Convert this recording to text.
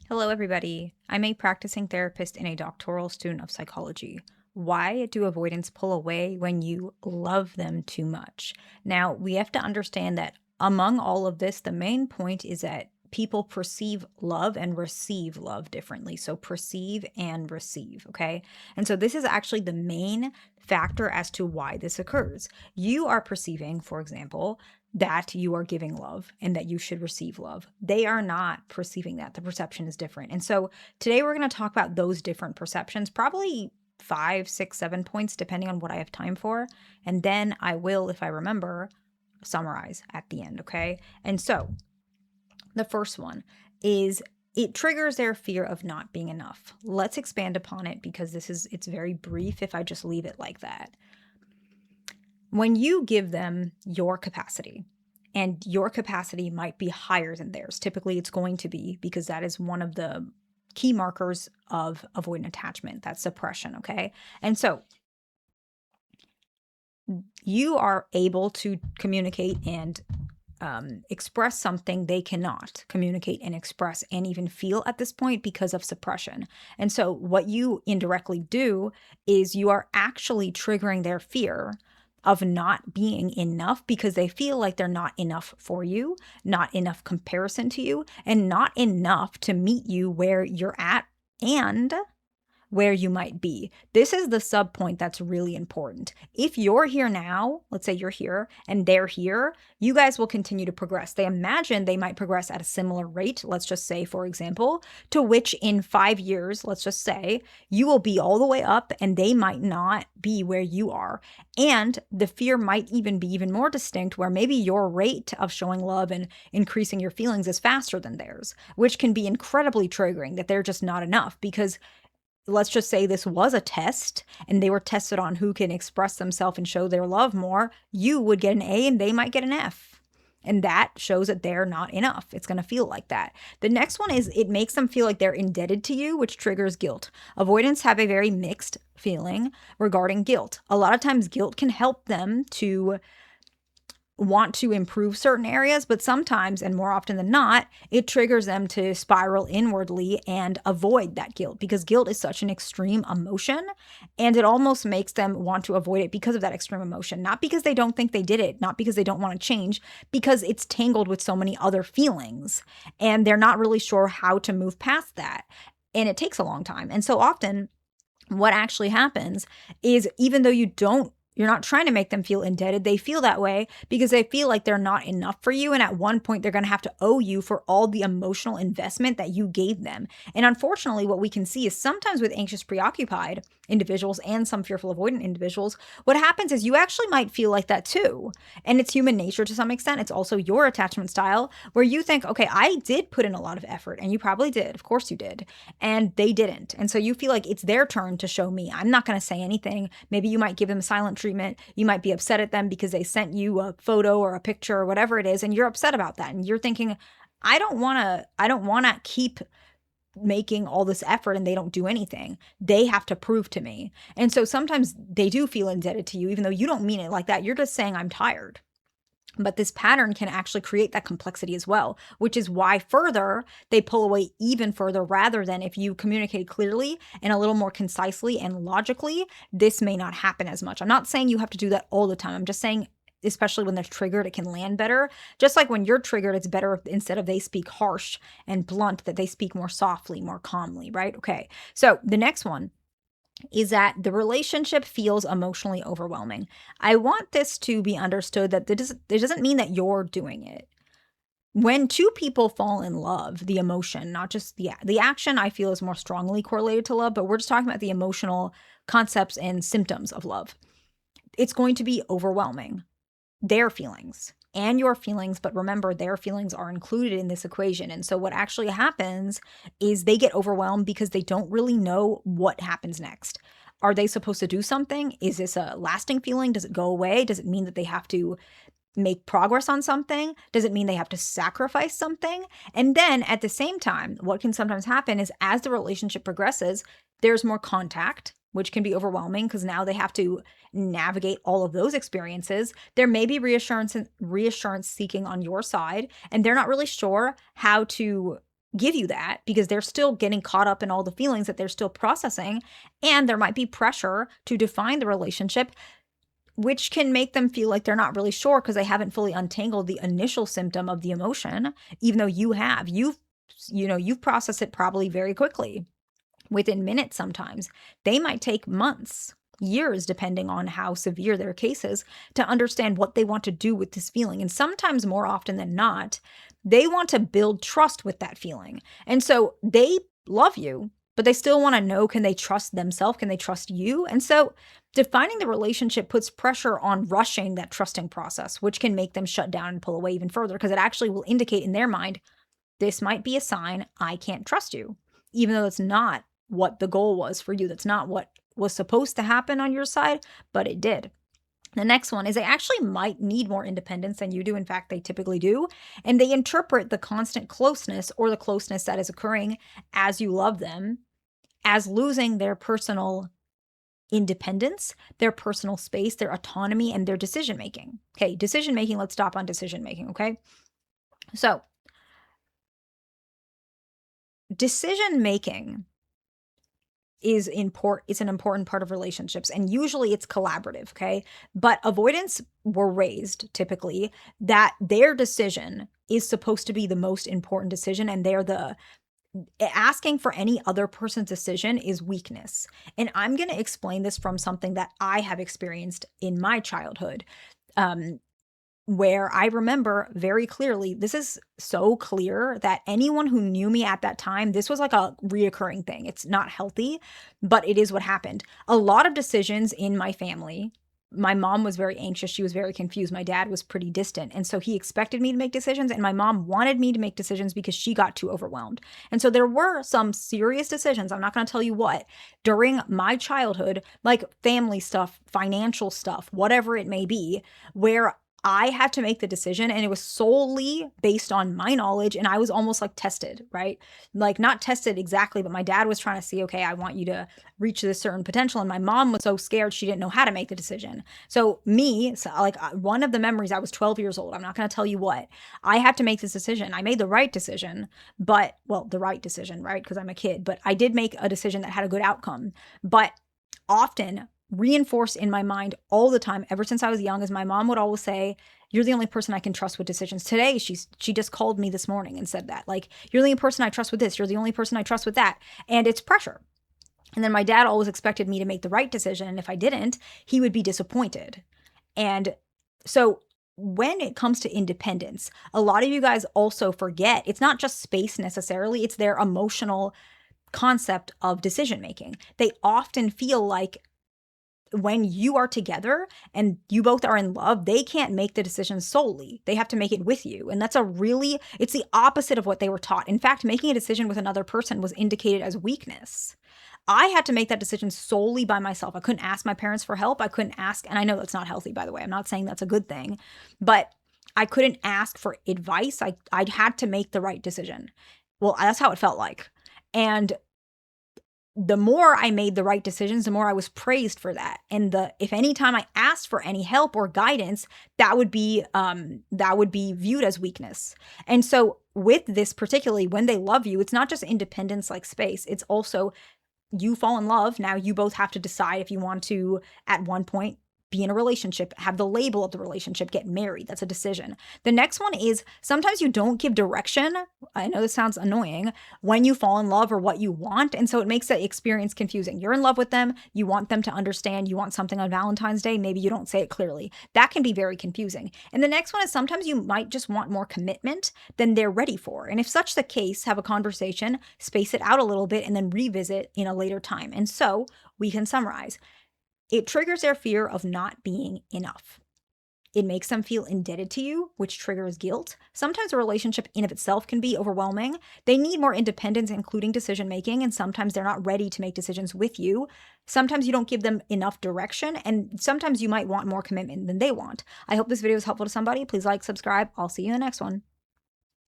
Hello, everybody. I'm a practicing therapist and a doctoral student of psychology. Why do avoidants pull away when you love them too much? Now, we have to understand that among all of this, the main point is that people perceive love and receive love differently. So, perceive and receive, okay? And so, this is actually the main factor as to why this occurs. You are perceiving, for example, that you are giving love and that you should receive love. They are not perceiving that. The perception is different. And so today we're going to talk about those different perceptions, probably 5, 6, 7 points, depending on what I have time for. And then I will, if I remember, summarize at the end. Okay. And so the first one is it triggers their fear of not being enough. Let's expand upon it because it's very brief if I just leave it like that. When you give them your capacity, and your capacity might be higher than theirs, typically it's going to be because that is one of the key markers of avoidant attachment, that's suppression, okay? And so you are able to communicate and express something they cannot communicate and express and even feel at this point because of suppression. And so, what you indirectly do is you are actually triggering their fear of not being enough because they feel like they're not enough for you, not enough comparison to you, and not enough to meet you where you're at and where you might be. This is the sub point that's really important. If you're here now, let's say you're here and they're here, you guys will continue to progress. They imagine they might progress at a similar rate, let's just say, for example, to which in 5 years, let's just say, you will be all the way up and they might not be where you are. And the fear might even be even more distinct, where maybe your rate of showing love and increasing your feelings is faster than theirs, which can be incredibly triggering that they're just not enough because let's just say this was a test and they were tested on who can express themselves and show their love more, you would get an A and they might get an F. And that shows that they're not enough. It's going to feel like that. The next one is it makes them feel like they're indebted to you, which triggers guilt. Avoidants have a very mixed feeling regarding guilt. A lot of times, guilt can help them to want to improve certain areas, but sometimes, and more often than not, it triggers them to spiral inwardly and avoid that guilt because guilt is such an extreme emotion and it almost makes them want to avoid it because of that extreme emotion. Not because they don't think they did it, not because they don't want to change, because it's tangled with so many other feelings and they're not really sure how to move past that. And it takes a long time. And so often, what actually happens is even though you're not trying to make them feel indebted. They feel that way because they feel like they're not enough for you. And at one point, they're going to have to owe you for all the emotional investment that you gave them. And unfortunately, what we can see is sometimes with anxious, preoccupied individuals and some fearful, avoidant individuals, what happens is you actually might feel like that too. And it's human nature to some extent. It's also your attachment style where you think, okay, I did put in a lot of effort. And you probably did. Of course you did. And they didn't. And so you feel like it's their turn to show me. I'm not going to say anything. Maybe you might give them silent treatment. You might be upset at them because they sent you a photo or a picture or whatever it is, and you're upset about that. And you're thinking, I don't want to keep making all this effort and they don't do anything. They have to prove to me. And so sometimes they do feel indebted to you, even though you don't mean it like that. You're just saying, I'm tired. But this pattern can actually create that complexity as well, which is why further they pull away even further rather than if you communicate clearly and a little more concisely and logically, this may not happen as much. I'm not saying you have to do that all the time. I'm just saying, especially when they're triggered, it can land better. Just like when you're triggered, it's better if instead of they speak harsh and blunt, that they speak more softly, more calmly, right? Okay. So the next one is that the relationship feels emotionally overwhelming. I want this to be understood that it doesn't mean that you're doing it. When two people fall in love, the emotion, not just the action, I feel is more strongly correlated to love, but we're just talking about the emotional concepts and symptoms of love. It's going to be overwhelming. Their feelings and your feelings, but remember, their feelings are included in this equation. And so what actually happens is they get overwhelmed because they don't really know what happens next. Are they supposed to do something? Is this a lasting feeling? Does it go away? Does it mean that they have to make progress on something? Does it mean they have to sacrifice something? And then at the same time, what can sometimes happen is as the relationship progresses, there's more contact, which can be overwhelming because now they have to navigate all of those experiences. There may be reassurance seeking on your side, and they're not really sure how to give you that because they're still getting caught up in all the feelings that they're still processing. And there might be pressure to define the relationship, which can make them feel like they're not really sure because they haven't fully untangled the initial symptom of the emotion, even though you have. You've processed it probably very quickly, within minutes sometimes. They might take months, years, depending on how severe their case is, to understand what they want to do with this feeling. And sometimes, more often than not, they want to build trust with that feeling. And so they love you, but they still want to know, can they trust themselves? Can they trust you? And so defining the relationship puts pressure on rushing that trusting process, which can make them shut down and pull away even further because it actually will indicate in their mind, this might be a sign I can't trust you, even though it's not what the goal was for you. That's not what was supposed to happen on your side, but it did. The next one is they actually might need more independence than you do. In fact, they typically do. And they interpret the constant closeness or the closeness that is occurring as you love them as losing their personal independence, their personal space, their autonomy, and their decision making. Okay, decision making, let's stop on decision making, okay? So, decision making is an important part of relationships, and usually it's collaborative, okay? But avoidants were raised typically that their decision is supposed to be the most important decision, and asking for any other person's decision is weakness. And I'm going to explain this from something that I have experienced in my childhood. Where I remember very clearly, this is so clear that anyone who knew me at that time, this was like a reoccurring thing. It's not healthy, but it is what happened. A lot of decisions in my family, my mom was very anxious. She was very confused. My dad was pretty distant. And so he expected me to make decisions, and my mom wanted me to make decisions because she got too overwhelmed. And so there were some serious decisions, I'm not going to tell you what, during my childhood, like family stuff, financial stuff, whatever it may be, where I had to make the decision, and it was solely based on my knowledge, and I was almost like tested, right? Like not tested exactly, but my dad was trying to see, okay, I want you to reach this certain potential, and my mom was so scared she didn't know how to make the decision. So one of the memories, I was 12 years old. I'm not going to tell you what. I had to make this decision. I made the right decision, the right decision, right? Because I'm a kid, but I did make a decision that had a good outcome. But often reinforced in my mind all the time, ever since I was young, is my mom would always say, you're the only person I can trust with decisions. Today, she just called me this morning and said that, like, you're the only person I trust with this. You're the only person I trust with that. And it's pressure. And then my dad always expected me to make the right decision. And if I didn't, he would be disappointed. And so when it comes to independence, a lot of you guys also forget it's not just space necessarily, it's their emotional concept of decision making. They often feel like when you are together and you both are in love, they can't make the decision solely. They have to make it with you. And it's the opposite of what they were taught. In fact, making a decision with another person was indicated as weakness. I had to make that decision solely by myself. I couldn't ask my parents for help. I couldn't ask, and I know that's not healthy, by the way. I'm not saying that's a good thing, but I couldn't ask for advice. I had to make the right decision. Well, that's how it felt like. And the more I made the right decisions, the more I was praised for that. And if any time I asked for any help or guidance, that would be viewed as weakness. And so with this, particularly when they love you, it's not just independence like space. It's also you fall in love. Now you both have to decide if you want to, at one point, be in a relationship, have the label of the relationship, get married. That's a decision. The next one is sometimes you don't give direction. I know this sounds annoying when you fall in love or what you want. And so it makes the experience confusing. You're in love with them. You want them to understand. You want something on Valentine's Day. Maybe you don't say it clearly. That can be very confusing. And the next one is sometimes you might just want more commitment than they're ready for. And if such the case, have a conversation, space it out a little bit, and then revisit in a later time. And so we can summarize. It triggers their fear of not being enough. It makes them feel indebted to you, which triggers guilt. Sometimes a relationship in of itself can be overwhelming. They need more independence, including decision making, and sometimes they're not ready to make decisions with you. Sometimes you don't give them enough direction, and sometimes you might want more commitment than they want. I hope this video was helpful to somebody. Please like, subscribe. I'll see you in the next one.